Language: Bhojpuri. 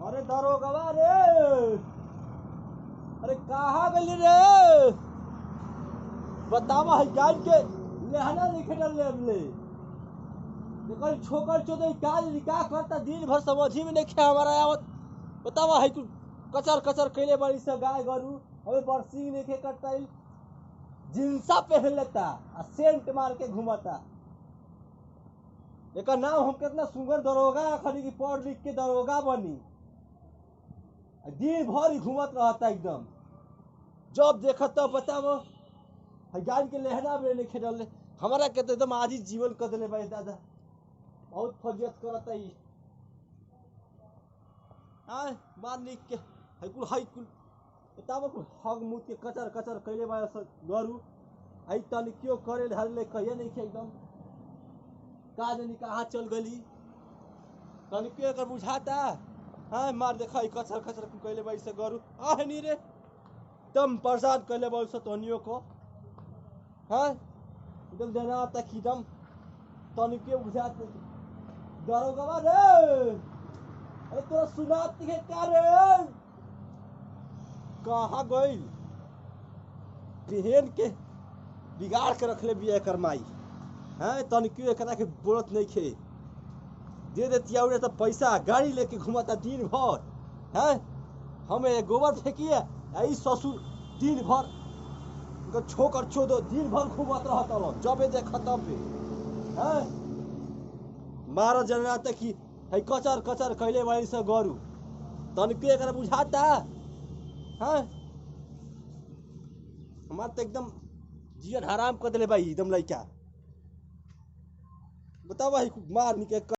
अरे दरोगवा रे, अरे कहाँ गली रे? बतावा है जान के लेहना नहीं खेल ले हमले। देखो छोकर चोदे का करता दिन भर समझ ही में नहीं खे हमारा आवत। बतावा है कुछ कचर कचर कैले बड़ी सब गाय गरू हमें बरसी नहीं खे करता जिंसा पहन लेता आ सेंट मार के घुमाता। एक नाम हम कितना सुंदर दरोगा खड़ी की पढ़ लिख के दरोगा बनी दिन भर ही घूमत रहता एकदम। जब देखा तब बताओ जान के लेहना में नहीं खेल हमारा के तो एकदम आज ही जीवन कर दिले भाई दादा। बहुत फजियत करता ही आय मार लिख के हाई कुल बताओ कुल हग मुँह के कचर कचर कैले बा गरू आई तन क्यों करे धर ले कहिए नहीं खे एकदम का जानी कहाँ चल गली तन क्यों कर बुझाता। हाँ मार देखा कचर कचर कैले बा से गरू आह नहीं रे एकदम परेशान कैले बा तनियो को। हाँ एकदम देना तक एकदम तन क्यों बुझाते दरोगा रे। अरे तोरा सुनात दिखे क्या रे कहाँ गई पहन के बिगाड़ के रख ले बिया करमाई। हैं तन क्यों एकरा के बोलत नहीं खे दे देती है तो पैसा गाड़ी लेके घुमाता दिन भर। हैं हमें गोबर फेंकिए यही ससुर दिन भर छोकर छोदो दिन भर घूमत रहता लो जब देखा तब हैं मारा जना तक ही है कचर कचर कैले वाली से गरू तन क्यों एकरा बुझाता। हाँ हमार तो एकदम जीवन हराम कर दिले भाई एकदम लइका। बताओ भाई मार निके